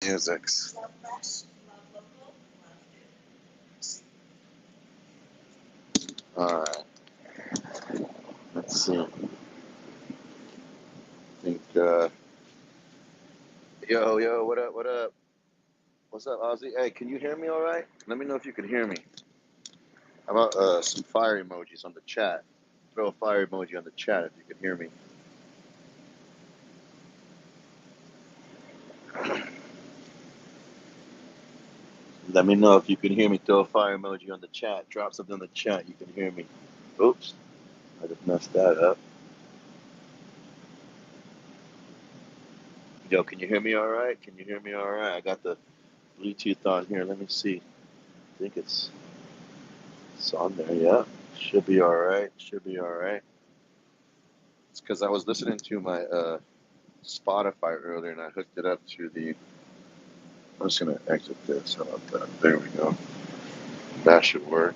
Musics. All right. Let's see. I think. Yo, what up? What up? What's up, Ozzy? Hey, can you hear me? All right. Let me know if you can hear me. How about some fire emojis on the chat? Throw a fire emoji on the chat if you can hear me. Let me know if you can hear me. Throw a fire emoji on the chat. Drop something on the chat. You can hear me. Oops. I just messed that up. Yo, can you hear me all right? Can you hear me all right? I got the Bluetooth on here. Let me see. I think it's on there. Yeah. Should be all right. Should be all right. It's because I was listening to my Spotify earlier and I hooked it up to the. I'm just going to exit this. How about that? There we go. That should work.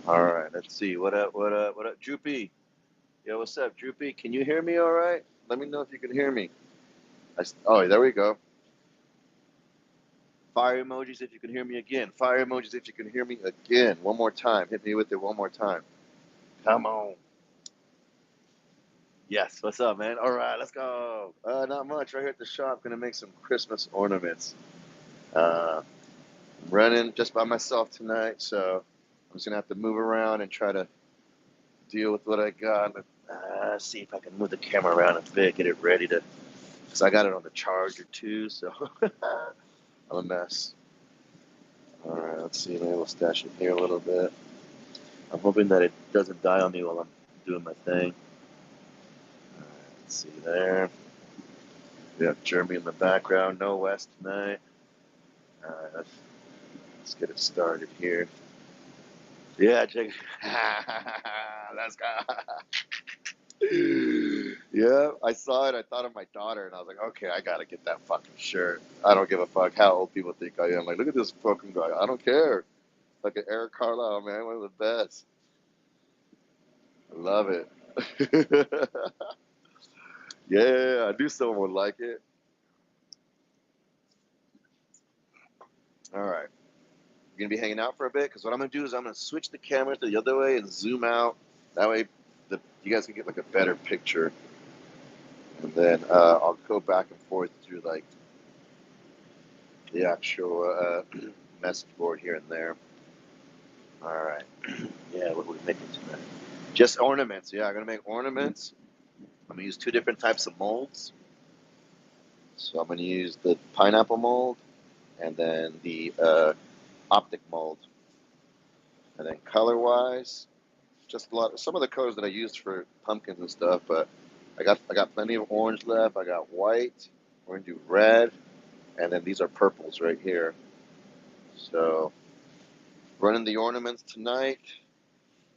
All right. Let's see. What up? What up? What up? Droopy. Yo, what's up, Droopy? Can you hear me all right? Let me know if you can hear me. Oh, there we go. Fire emojis if you can hear me again. Fire emojis if you can hear me again. One more time. Hit me with it one more time. Come on. Yes. What's up, man? All right, let's go. Not much. Right here at the shop. Gonna make some Christmas ornaments. I'm running just by myself tonight, so I'm just gonna have to move around and try to deal with what I got. See if I can move the camera around a bit, get it ready to. Cause I got it on the charger too, so I'm a mess. All right, let's see. Maybe we'll stash it here a little bit. I'm hoping that it doesn't die on me while I'm doing my thing. All right, let's see there. We have Jeremy in the background. No West tonight. All right, let's get it started here. Yeah, check. Let's go. Yeah, I saw it. I thought of my daughter, and I was like, okay, I gotta get that fucking shirt. I don't give a fuck how old people think I am. Like, look at this fucking guy. I don't care. Like an Eric Carlisle, man, one of the best. I love it. Yeah, I knew someone would like it. All right, you're gonna be hanging out for a bit because what I'm gonna do is I'm gonna switch the camera to the other way and zoom out. That way, you guys can get like a better picture, and then I'll go back and forth through like the actual message board here and there. All right. Yeah, what are we making tonight? Just ornaments. Yeah, I'm gonna make ornaments. I'm gonna use two different types of molds. So I'm gonna use the pineapple mold and then the optic mold. And then color-wise, just a lot. Some of the colors that I used for pumpkins and stuff, but I got plenty of orange left. I got white. We're gonna do red, and then these are purples right here. So running the ornaments tonight.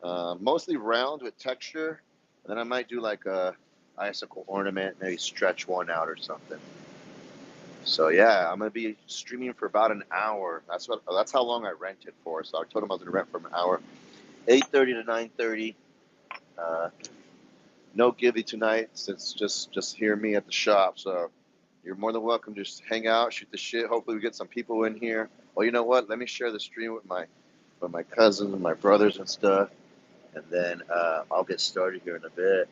Mostly round with texture. And then I might do like a icicle ornament, maybe stretch one out or something. So yeah, I'm gonna be streaming for about an hour. That's how long I rented for. So I told him I was gonna rent for an hour, 8:30 to 9:30. No Gibby tonight, since just hear me at the shop. So you're more than welcome to just hang out, shoot the shit. Hopefully we get some people in here. Well, you know what? Let me share the stream with my cousins and my brothers and stuff, and then I'll get started here in a bit.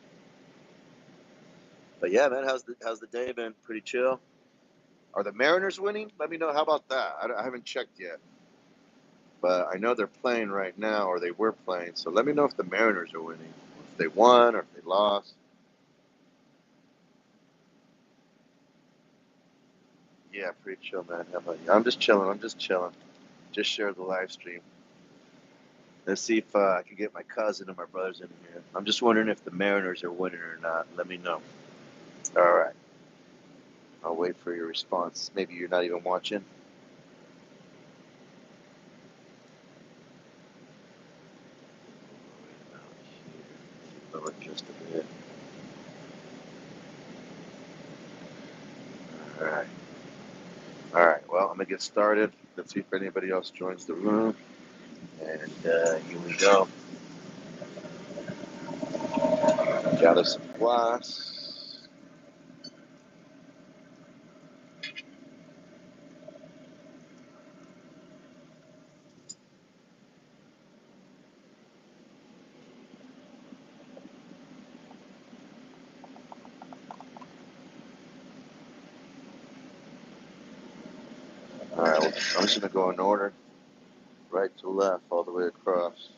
But yeah, man, how's the day been? Pretty chill. Are the Mariners winning? Let me know. How about that? I haven't checked yet, but I know they're playing right now, or they were playing. So let me know if the Mariners are winning, if they won or if they lost. Yeah, pretty chill, man. How about you? I'm just chilling. I'm just chilling. Just share the live stream. Let's see if I can get my cousin and my brothers in here. I'm just wondering if the Mariners are winning or not. Let me know. All right. I'll wait for your response. Maybe you're not even watching. Lower just a bit. All right. All right. Well, I'm gonna get started. Let's see if anybody else joins the room. And here we go. Gather some glass. All right, well, I'm just gonna go in order, right to left, all the way across.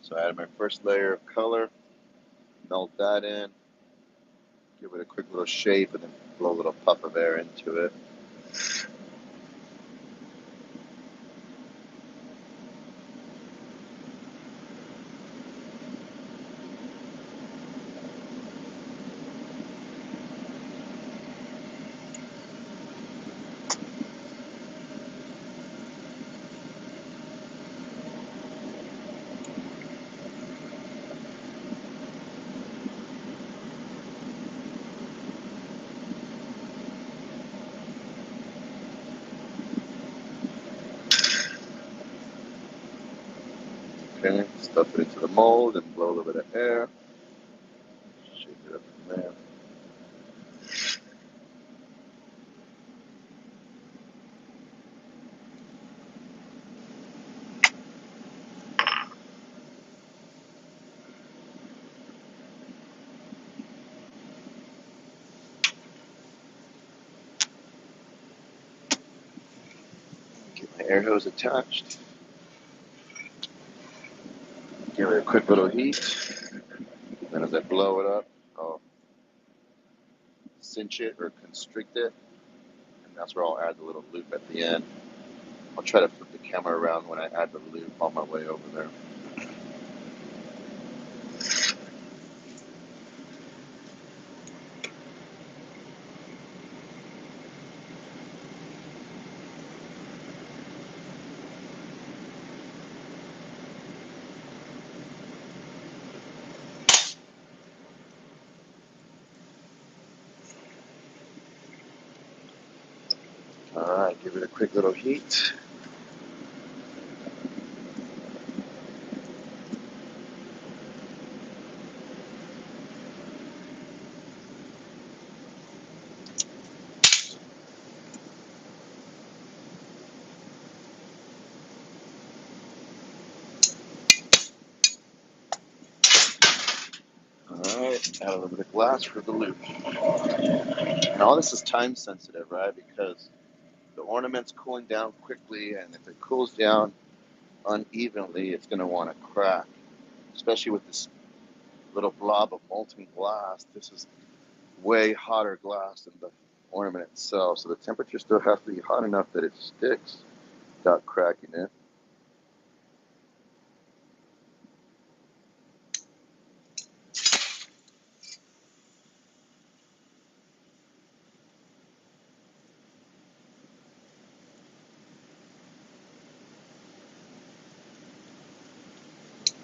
So I added my first layer of color, melt that in, give it a quick little shape, and then blow a little puff of air into it. Okay, stuff it into the mold and blow a little bit of air. Shake it up from there. Get my air hose attached. Give it a quick little heat. Then as I blow it up, I'll cinch it or constrict it. And that's where I'll add the little loop at the end. I'll try to flip the camera around when I add the loop on my way over there. Alright, give it a quick little heat. Alright, add a little bit of glass for the loop. And all this is time sensitive, right? Because the ornament's cooling down quickly, and if it cools down unevenly, it's going to want to crack. Especially with this little blob of molten glass. This is way hotter glass than the ornament itself. So the temperature still has to be hot enough that it sticks without cracking it.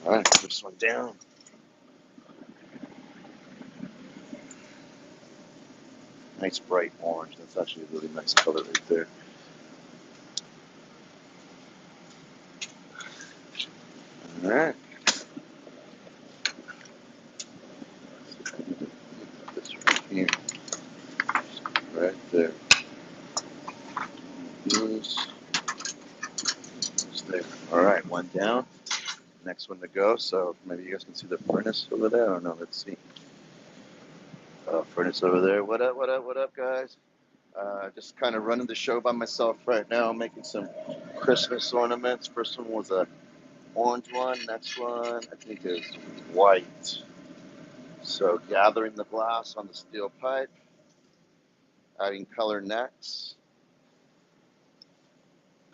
All right, put this one down. Nice bright orange. That's actually a really nice color right there. All right. Put this right here. Right there. There. All right, one down. Next one to go. So maybe you guys can see the furnace over there. I don't know. Let's see. Furnace over there. What up, what up, what up, guys? Just kind of running the show by myself right now, making some Christmas ornaments. First one was a orange one. Next one, I think, is white. So gathering the glass on the steel pipe, adding color next.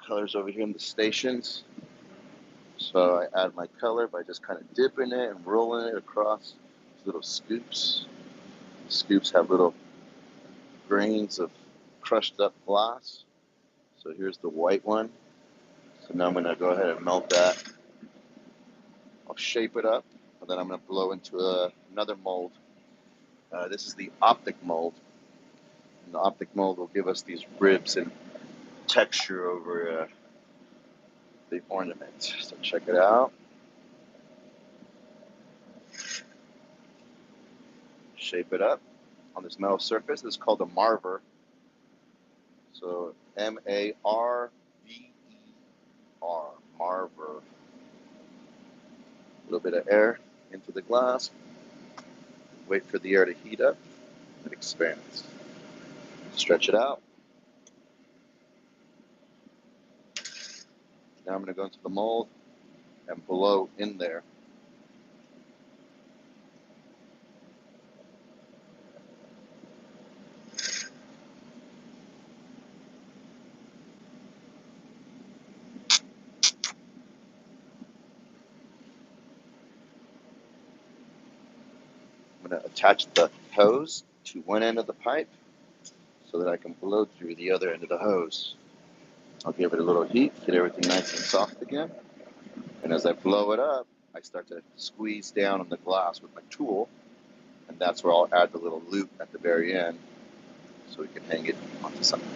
Colors over here in the stations. So I add my color by just kind of dipping it and rolling it across little scoops. Scoops have little grains of crushed up glass. So here's the white one. So now I'm going to go ahead and melt that. I'll shape it up, and then I'm going to blow into another mold. This is the optic mold. And the optic mold will give us these ribs and texture over the ornament. So check it out. Shape it up on this metal surface. This is called a marver. So Marver. Marver. A little bit of air into the glass. Wait for the air to heat up. It expands. Stretch it out. Now I'm going to go into the mold and blow in there. I'm going to attach the hose to one end of the pipe so that I can blow through the other end of the hose. I'll give it a little heat, get everything nice and soft again. And as I blow it up, I start to squeeze down on the glass with my tool. And that's where I'll add the little loop at the very end so we can hang it onto something.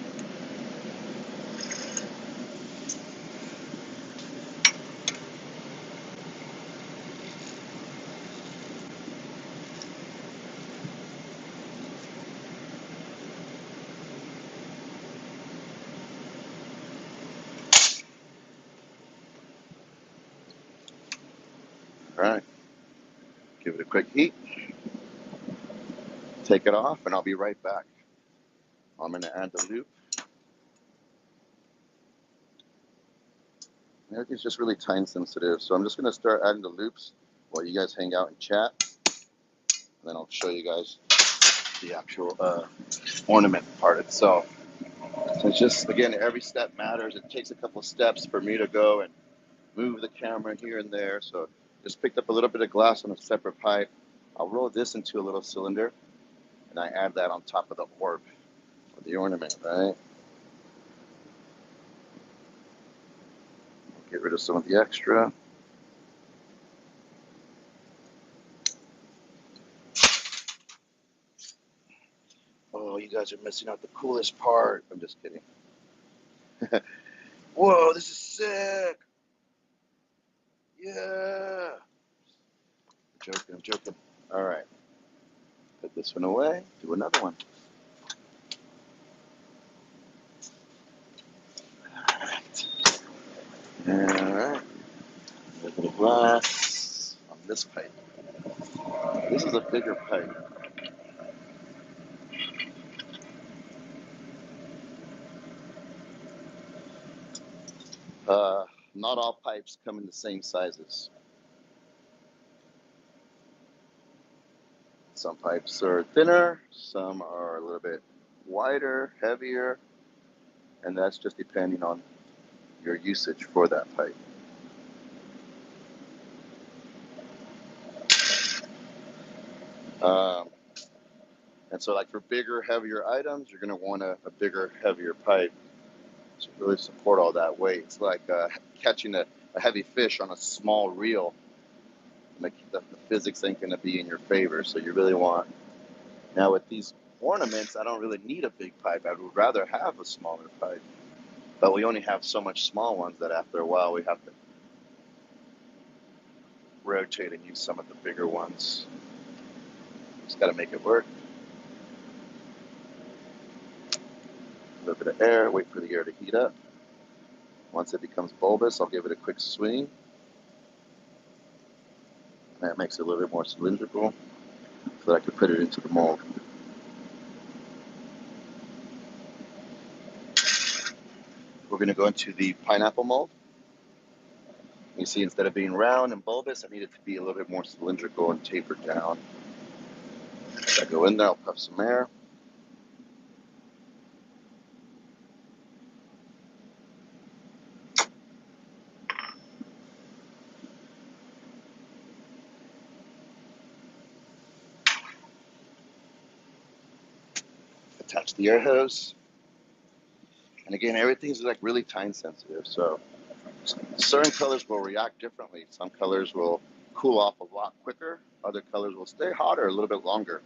All right, give it a quick heat, take it off, and I'll be right back. I'm going to add the loop. Everything's just really time sensitive, so I'm just going to start adding the loops while you guys hang out and chat. And then I'll show you guys the actual ornament part itself. So it's just, again, every step matters. It takes a couple steps for me to go and move the camera here and there. So just picked up a little bit of glass on a separate pipe. I'll roll this into a little cylinder, and I add that on top of the orb, or the ornament, right? Get rid of some of the extra. Oh, you guys are missing out the coolest part. I'm just kidding. Whoa, this is sick. Yeah. I'm joking. All right. Put this one away. Do another one. All right. A little bit of glass on this pipe. This is a bigger pipe. Not all pipes come in the same sizes. Some pipes are thinner, some are a little bit wider, heavier, and that's just depending on your usage for that pipe. And so like for bigger, heavier items, you're going to want a bigger, heavier pipe to really support all that weight. It's like catching a heavy fish on a small reel. The physics ain't going to be in your favor, so you really want... Now with these ornaments, I don't really need a big pipe. I would rather have a smaller pipe. But we only have so much small ones that after a while we have to rotate and use some of the bigger ones. Just got to make it work. A little bit of air, wait for the air to heat up. Once it becomes bulbous, I'll give it a quick swing. That makes it a little bit more cylindrical so that I can put it into the mold. We're going to go into the pineapple mold. You see, instead of being round and bulbous, I need it to be a little bit more cylindrical and tapered down. As I go in there, I'll puff some air. Attach the air hose. And again, everything's like really time sensitive. So certain colors will react differently. Some colors will cool off a lot quicker. Other colors will stay hotter a little bit longer.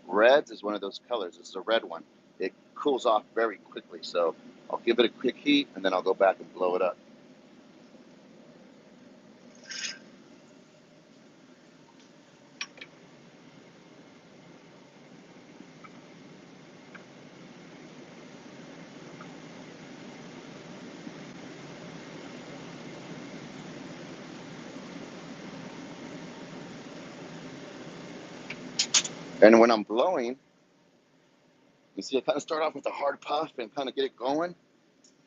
Reds is one of those colors. This is a red one. It cools off very quickly. So I'll give it a quick heat and then I'll go back and blow it up. And when I'm blowing, You see, I kind of start off with a hard puff and kind of get it going.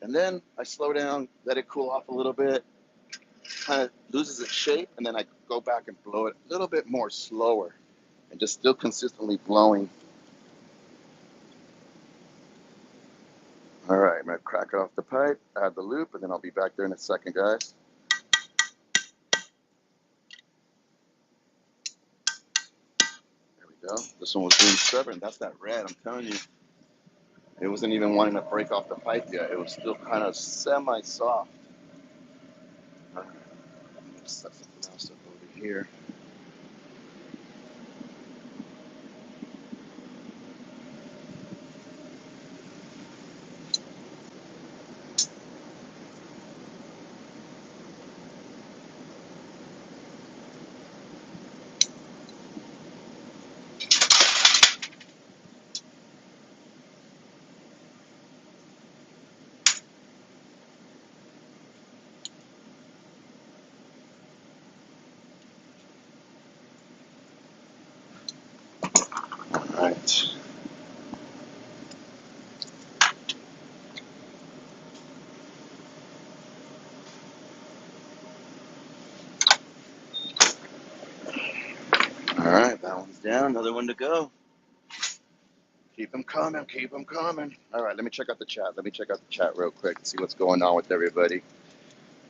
And then I slow down, let it cool off a little bit, kind of loses its shape, and then I go back and blow it a little bit more slower and just still consistently blowing. All right, I'm going to crack it off the pipe, add the loop, and then I'll be back there in a second, guys. There we go. This one was doing stubborn. That's that red, I'm telling you. It wasn't even wanting to break off the pipe yet. It was still kind of semi-soft. All right, I'm going to set something else up over here. All right. All right, that one's down. Another one to go. Keep them coming. Keep them coming. All right, let me check out the chat. Let me check out the chat real quick and see what's going on with everybody.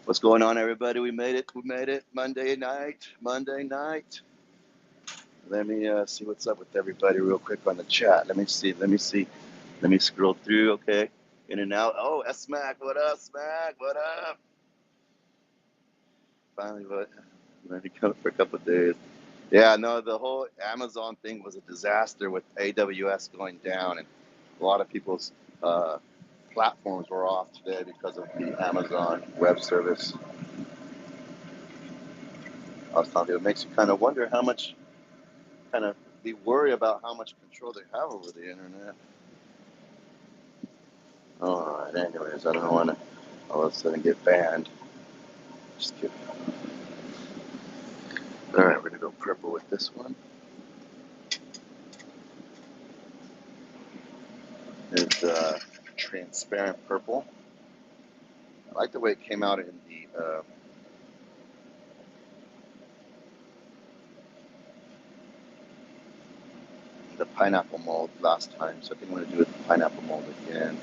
What's going on, everybody? We made it. We made it. Monday night. Monday night. Let me see what's up with everybody real quick on the chat. Let me see. Let me see. Let me scroll through. Okay. In and out. Oh, S-Mac. What up, Smack? What up? Finally, what? Let me come for a couple of days. Yeah, no, the whole Amazon thing was a disaster with AWS going down, and a lot of people's platforms were off today because of the Amazon Web Service. I was talking, it makes you kind of wonder how much, kind of be worried about how much control they have over the internet. All right, anyways, I don't want to all of a sudden get banned. Just kidding. All right, we're going to go purple with this one. It's transparent purple. I like the way it came out in the pineapple mold last time, so I think I'm going to do it in the pineapple mold again.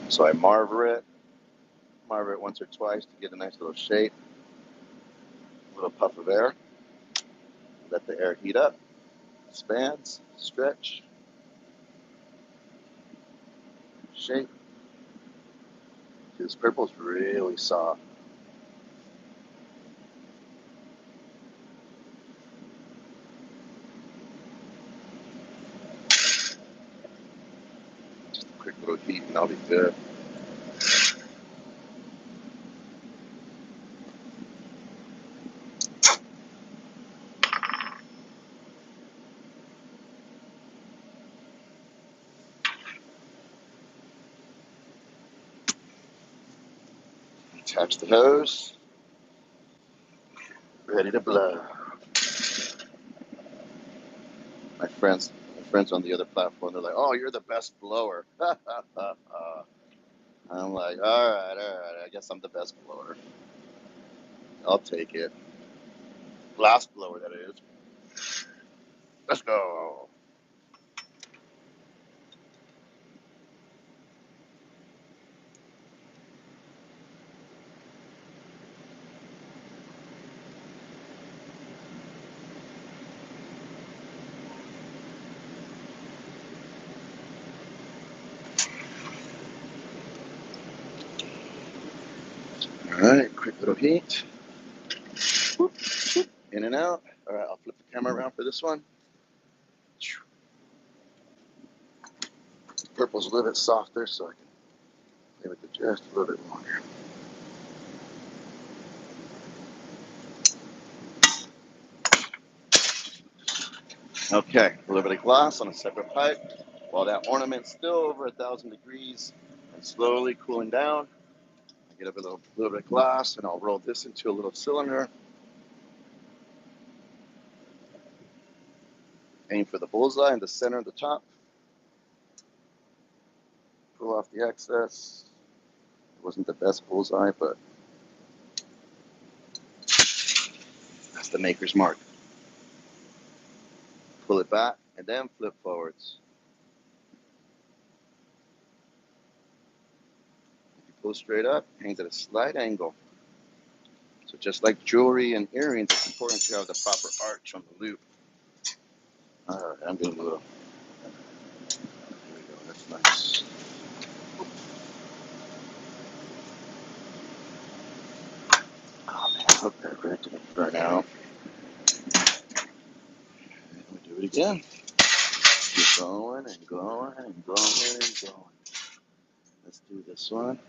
So I marver it once or twice to get a nice little shape, a little puff of air. Let the air heat up, expands, stretch, shape. This purple's really soft. Just a quick little heat and I'll be good. Attach the hose. Ready to blow. My friends on the other platform, they're like, "Oh, you're the best blower." I'm like, all right, I guess I'm the best blower. I'll take it. Glass blower, that is. Let's go. All right, quick little heat. Whoop, whoop, in and out. All right, I'll flip the camera around for this one. Purple's a little bit softer, so I can play with it just a little bit longer. Okay, a little bit of glass on a separate pipe. While that ornament's still over 1,000 degrees and slowly cooling down, I get a little bit of glass and I'll roll this into a little cylinder. Aim for the bullseye in the center of the top. Pull off the excess. It wasn't the best bullseye, but that's the maker's mark. Pull it back and then flip forwards. If you pull straight up, it hangs at a slight angle. So just like jewelry and earrings, it's important to have the proper arch on the loop. Alright, I'm doing a little. There we go, that's nice. Oh man, I hope that red didn't burn out. And we do it again. Keep going and going and going and going. Let's do this one.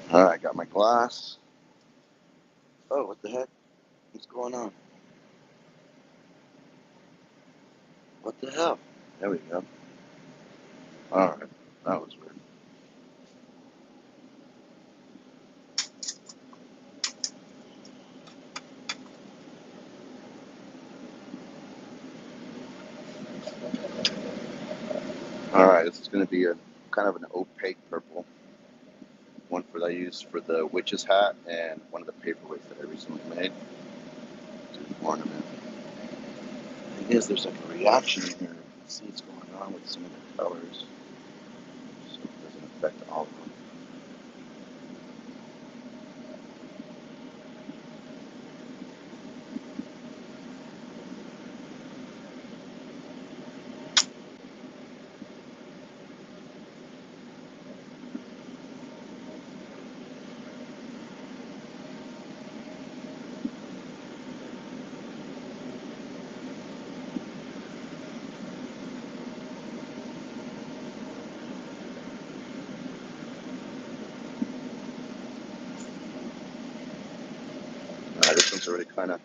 Alright, got my glass. Oh, what the heck? What's going on? What the hell? There we go. Alright, that was weird. Alright, this is going to be a kind of an opaque purple. One that I used for the witch's hat and one of the paperweights that I recently made. To an ornament. The thing is, there's like a reaction in here. See what's going on with some of the colors. So it doesn't affect all of them. This one's already kind of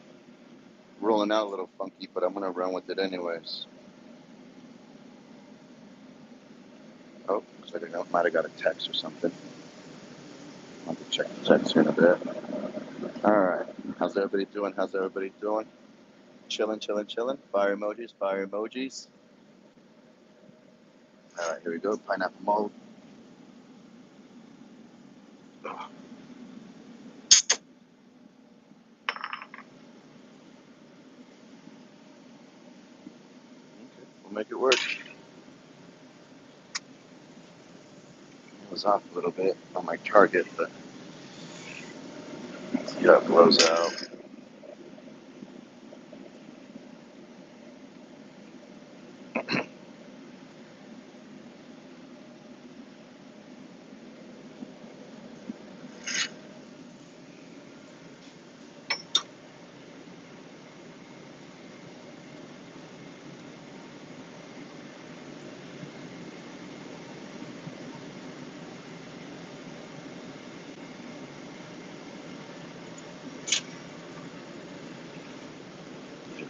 rolling out a little funky, but I'm going to run with it anyways. Oh, looks like I might have got a text or something. I'll have to check the text here in a bit. Alright, how's everybody doing? How's everybody doing? Chilling, chilling, chilling. Fire emojis, fire emojis. Alright, here we go. Pineapple mold. Okay, we'll make it work. It was off a little bit on my target, but let's see how it blows out.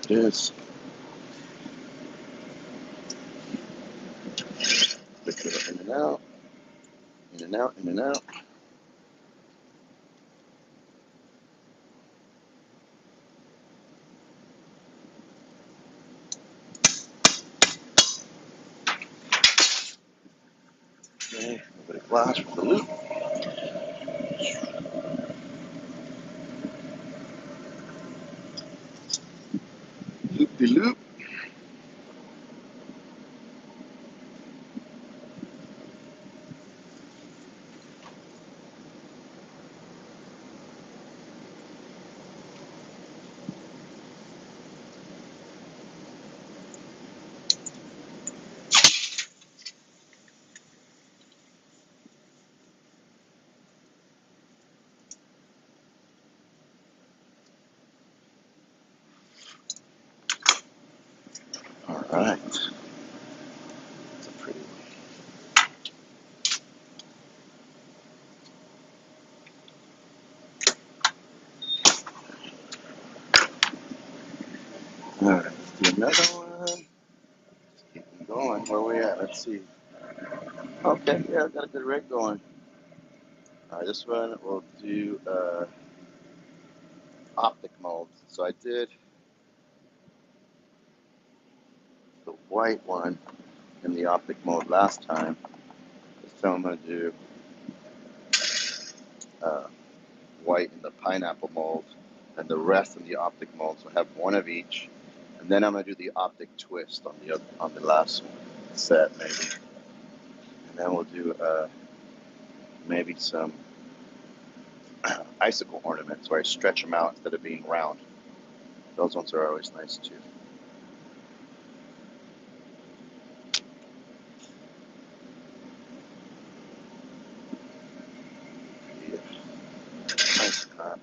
There it is. Pick it up in and out, in and out, in and out. Okay, a bit of glass for the loop. Loop de loop. All right. another one. Just keep them going. Where we at? Let's see. Okay, yeah, got a good rate going. All right, this one we'll do optic mold. So I did the white one in the optic mold last time. This time I'm going to do white in the pineapple mold and the rest in the optic mold. So I have one of each. And then I'm going to do the optic twist on the last set maybe. And then we'll do maybe some icicle ornaments where I stretch them out instead of being round. Those ones are always nice too. Yeah. Nice cut.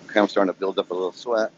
Okay, I'm starting to build up a little sweat.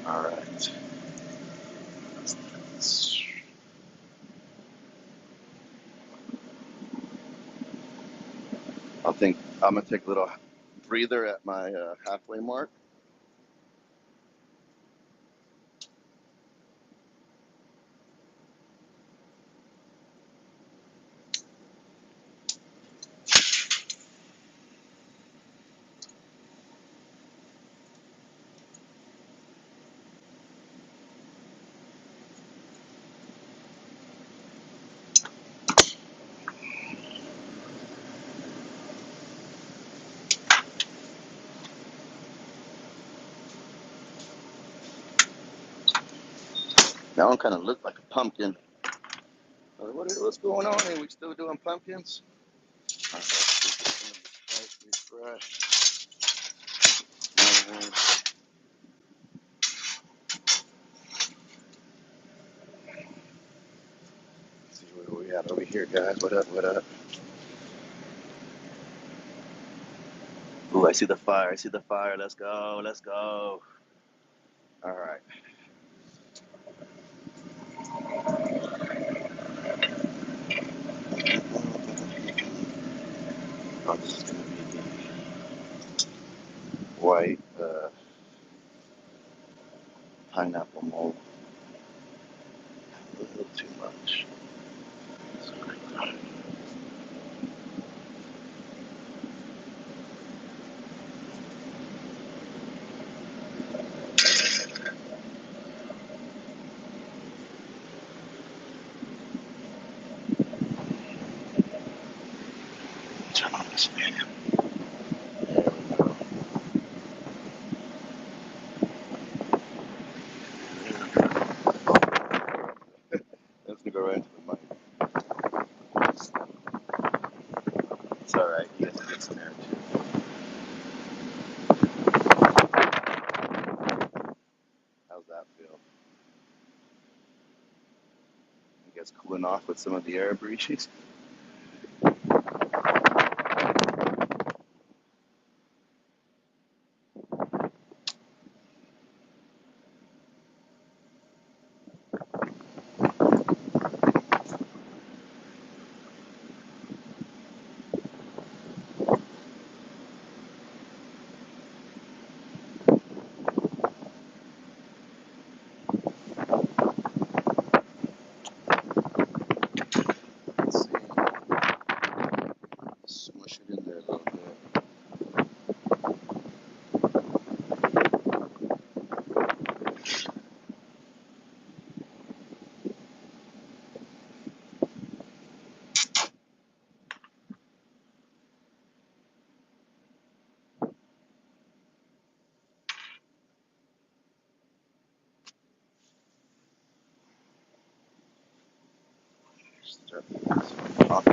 All right. I think I'm gonna take a little breather at my halfway mark. That one kind of looked like a pumpkin. What's going on here? We still doing pumpkins? All right, refresh. See where we at over here, guys. What up? What up? Ooh, I see the fire. I see the fire. Let's go. Let's go. All right. Oh, this is gonna be white pineapple mold. A little too much. Turn on this fan. There we go. That's gonna go right into the mic. It's all right. You guys can get some air too. How's that feel? You guys cooling off with some of the air breezes? start this off.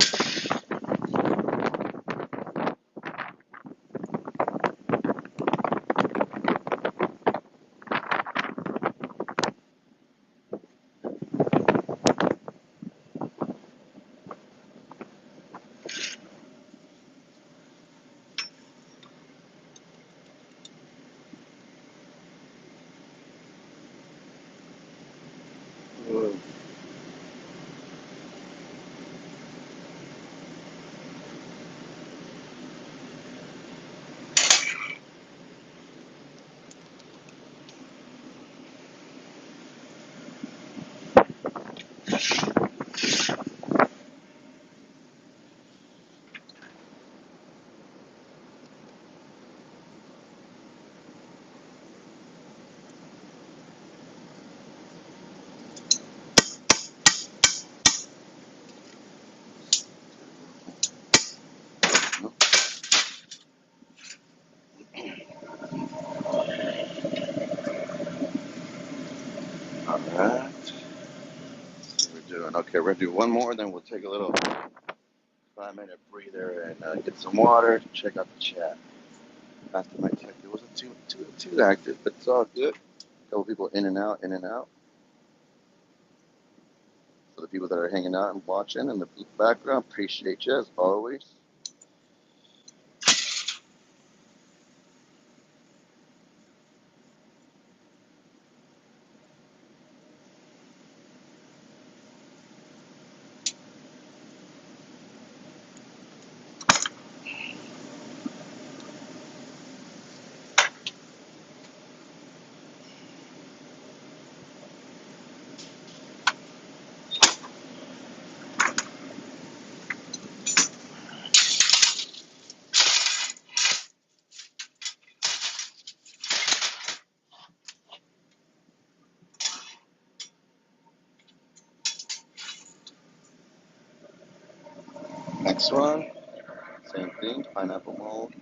All right. We're doing okay. We're gonna do one more, then we'll take a little 5-minute breather and get some water. Check out the chat. After my tech, it wasn't too active, but it's all good. A couple people in and out, in and out. For the people that are hanging out and watching in the background, appreciate you as always. Next one, same thing, pineapple mold.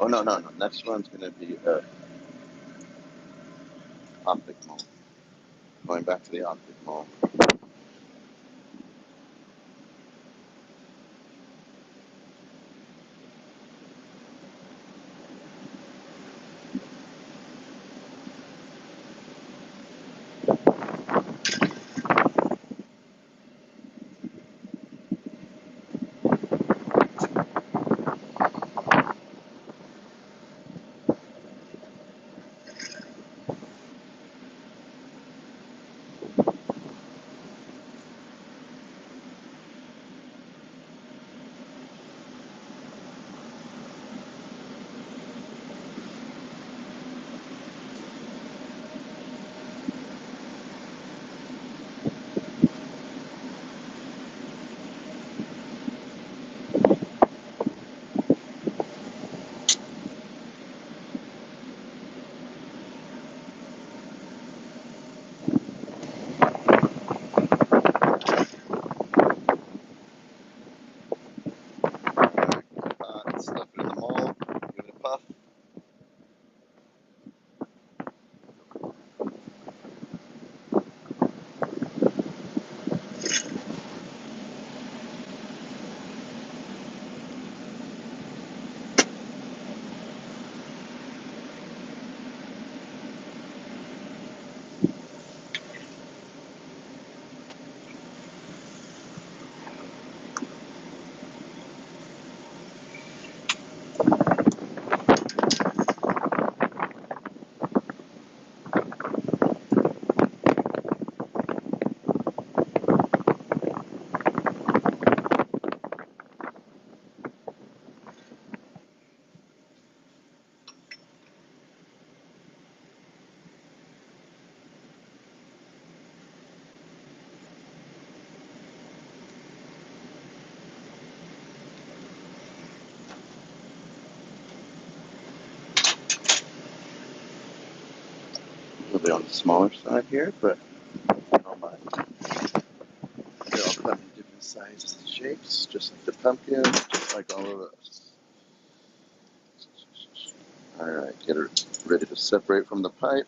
Oh, no. Next one's going to be optic mold. Going back to the optic mold. Stuff it in the mold, give it a puff. A little bit on the smaller side here, but I don't mind. They all come in different sizes and shapes, just like the pumpkin, just like all of us. Alright, get it ready to separate from the pipe.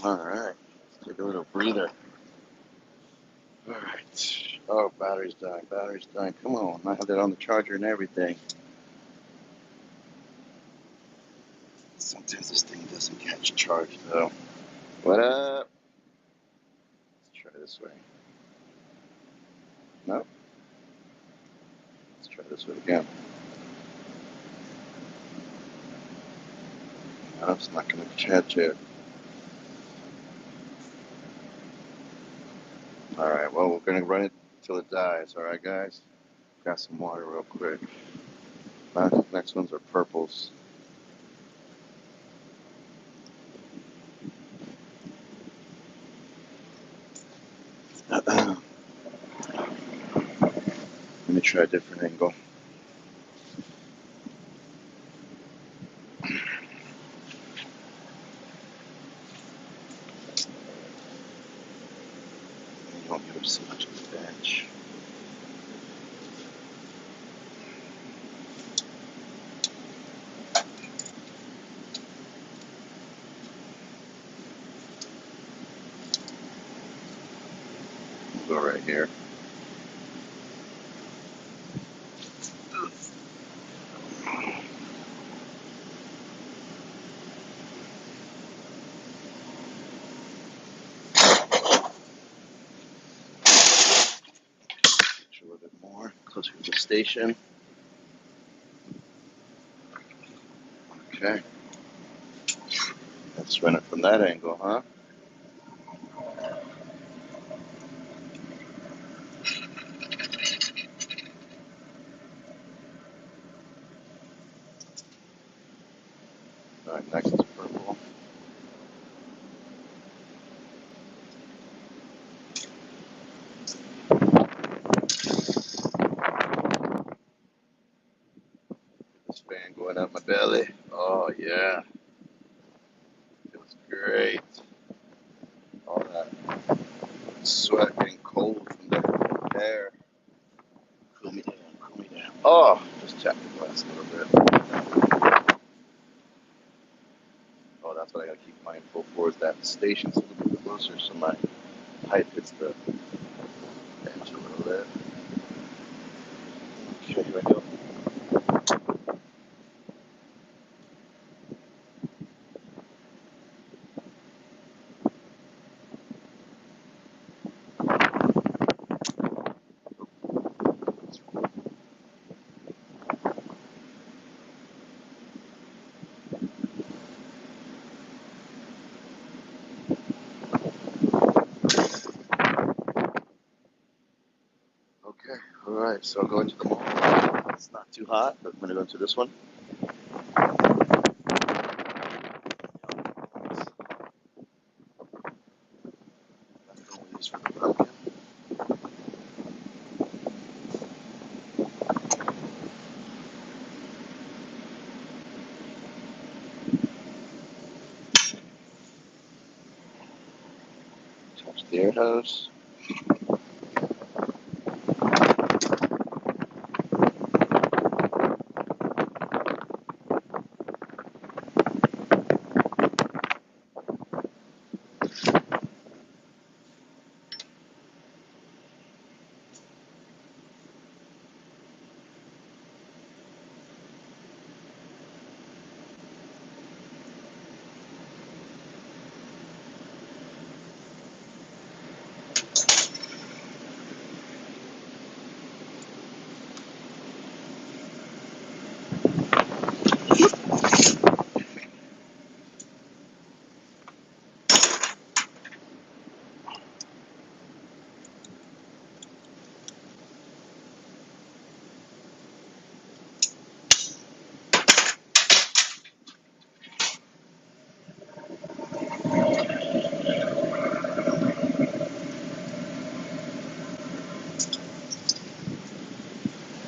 All right, let's take a little breather. All right. Oh, battery's dying. Battery's dying. Come on, I have that on the charger and everything. Sometimes this thing doesn't catch charge though. What up? Let's try this way. No. Let's try this way again. No, it's not going to catch it. All right. Well, we're going to run it till it dies. All right, guys. Got some water real quick. Next ones are purples. Let me try a different angle. You won't give us so much of the bench. We'll go right here. A little bit more closer to the station. Okay. Let's run it from that angle, huh? All right, next is purple. This fan going up my belly. Oh yeah, feels great. All that sweat and cold from the air. Cool me down, cool me down. Oh, just tap the glass a little bit. Oh, that's what I gotta keep mindful for, is that station's a little bit closer so my height hits the bench a little bit. Okay, here I go. Okay, all right, so I'll go into the mall. It's not too hot, but I'm gonna go into this one. Use for the pumpkin. Touch the air hose.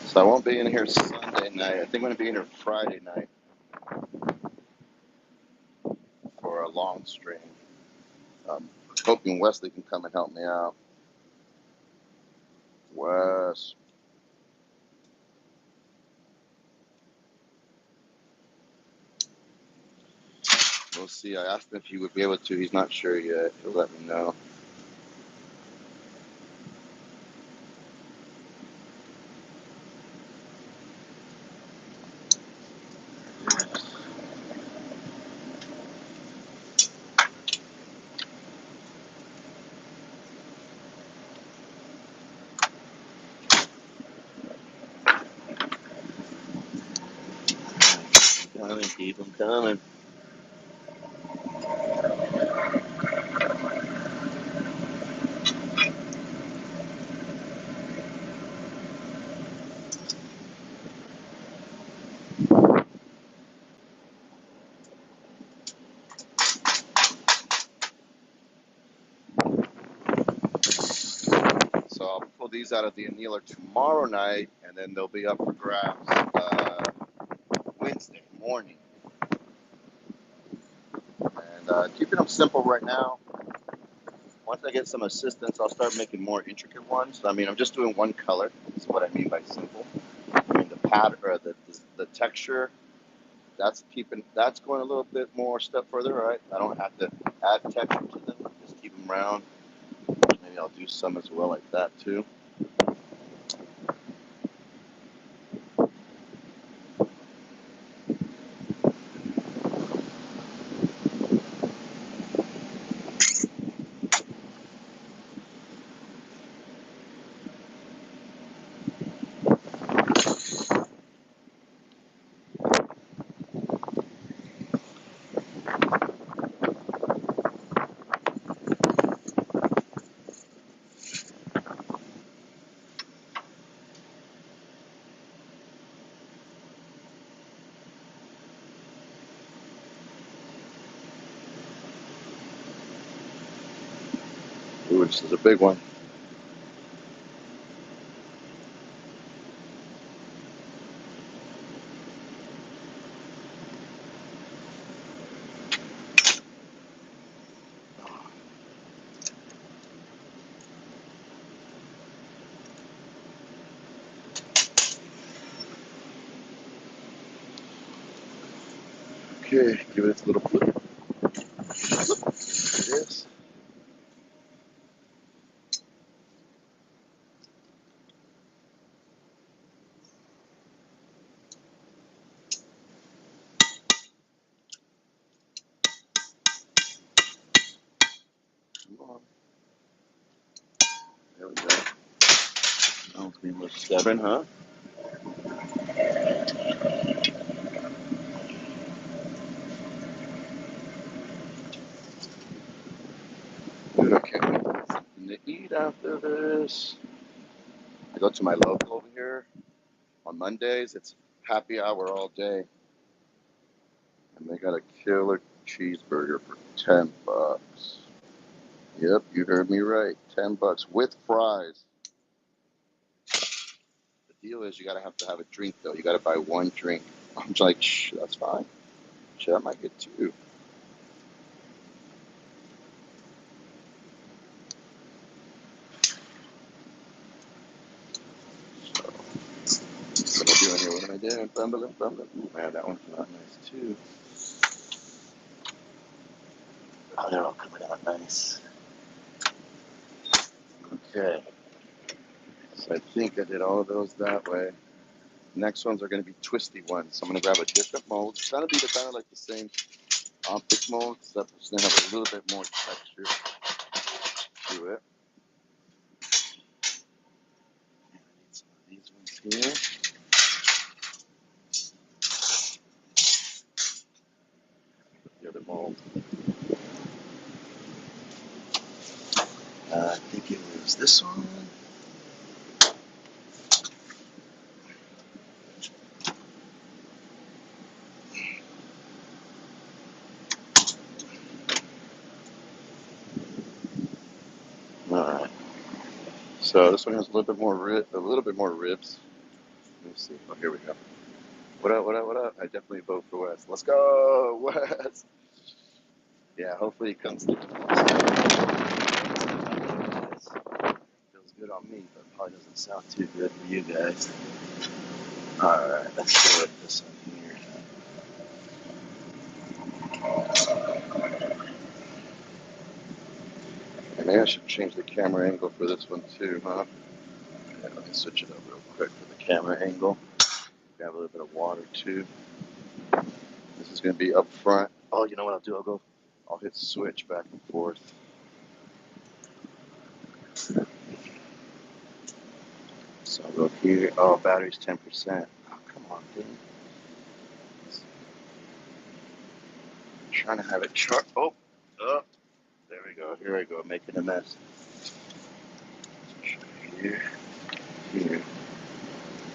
So I won't be in here Sunday night. I think I'm going to be in here Friday night for a long stream. Hoping Wesley can come and help me out. Wes. We'll see. I asked him if he would be able to. He's not sure yet. He'll let me know. Coming, keep them coming. So I'll pull these out of the annealer tomorrow night, and then they'll be up for grabs Wednesday morning. And keeping them simple right now. Once I get some assistance, I'll start making more intricate ones. I mean, I'm just doing one color. Is what I mean by simple. I mean, the pattern or the texture. That's going a little bit more step further, right? I don't have to add texture to them. Just keep them round. Maybe I'll do some as well like that too. Ooh, this is a big one. Okay, give it a little flip. It is. Come on. There we go. That one's being a little stubborn, huh? Okay. Something to eat after this. I go to my local over here on Mondays. It's happy hour all day, and they got a killer cheeseburger for $10. Yep, you heard me right. $10 with fries. The deal is you gotta have to have a drink though. You gotta buy one drink. I'm like, shh, that's fine. Shit, I might get two. What am I doing here? What am I doing? Bumbling. Ooh, man, that one's not nice too. Oh, they're all coming out nice. Okay. So I think I did all of those that way. Next ones are going to be twisty ones. So I'm going to grab a different mold. It's going to be kind of like the same optic mold, except it's going to have a little bit more texture to it. And I need some of these ones here. The other mold. I think it was this one. All right. So this one has a little bit more ribs. Let me see. Oh, here we go. What up? What up? What up? I definitely vote for Wes. Let's go, Wes. Yeah, hopefully it comes. Feels good on me, but probably doesn't sound too good for you guys. All right, let's go with this one here. Maybe I should change the camera angle for this one too, huh? Yeah, let me switch it up real quick for the camera angle. Grab a little bit of water too. This is going to be up front. Oh, you know what I'll do? I'll hit switch back and forth. So I'll go here. Oh, battery's 10%. Oh, come on, dude. I'm trying to have it chart. Oh, there we go. Here I go, making a mess. Here.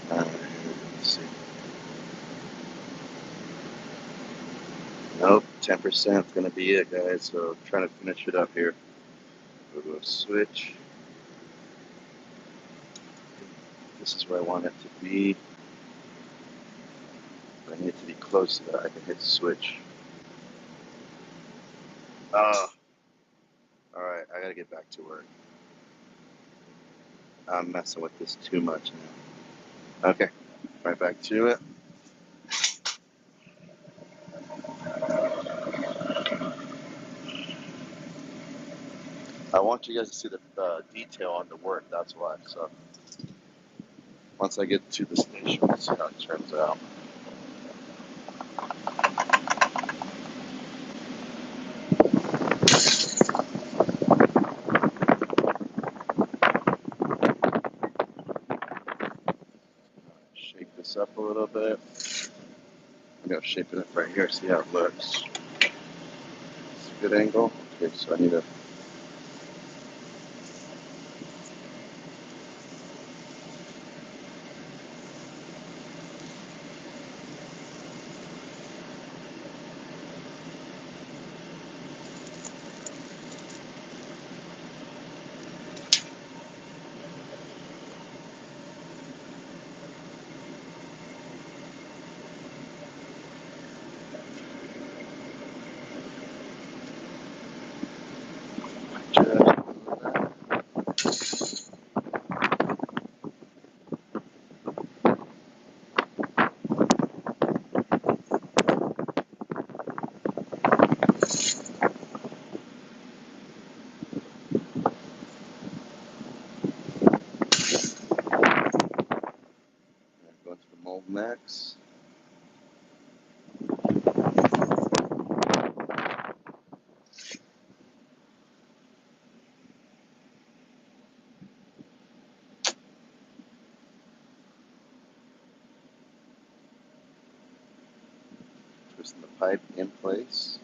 Let's see. Nope, 10% is going to be it, guys. So I'm trying to finish it up here. We'll go switch. This is where I want it to be. I need it to be close to that. I can hit switch. Alright, I gotta get back to work. I'm messing with this too much now. Okay, right back to it. I want you guys to see the detail on the work, that's why. So once I get to the station, we'll see how it turns out. Shake this up a little bit. I'm going to shape it up right here, see how it looks. It's a good angle. Okay, so I need to... Go to the Mold Max. Twisting the pipe in place.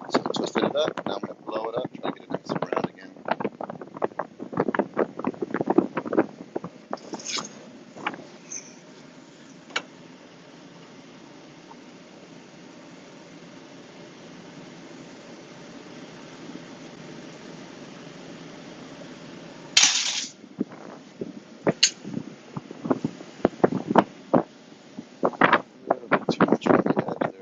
So I twisted it up. Now I'm going to blow it up, try to get it nice and round again. A little bit too much on the edge there.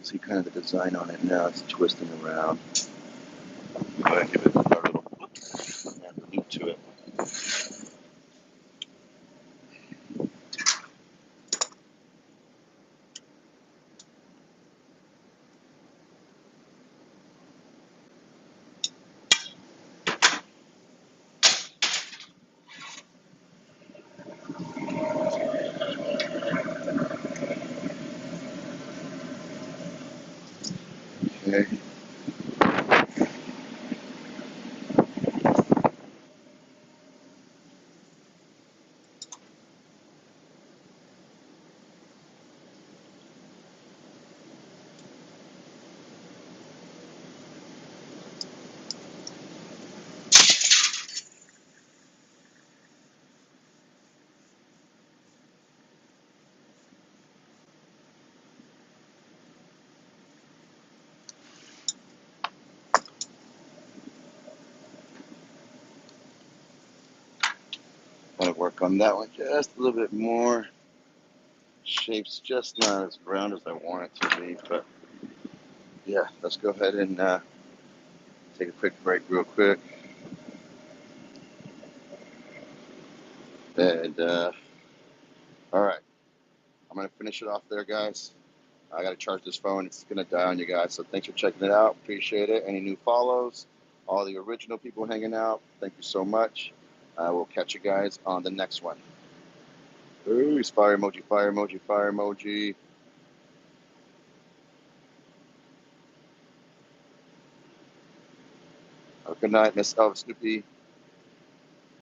See kind of the design on it now. It's twisting around. Go ahead and give it a little loop to it. Okay. Gotta work on that one just a little bit more. Shape's just not as round as I want it to be, but yeah, let's go ahead and take a quick break real quick. And all right, I'm gonna finish it off there, guys. I gotta charge this phone. It's gonna die on you guys. So thanks for checking it out. Appreciate it. Any new follows, all the original people hanging out, thank you so much. We'll catch you guys on the next one. Ooh, fire emoji, fire emoji, fire emoji. Good night, Miss Elvis Snoopy.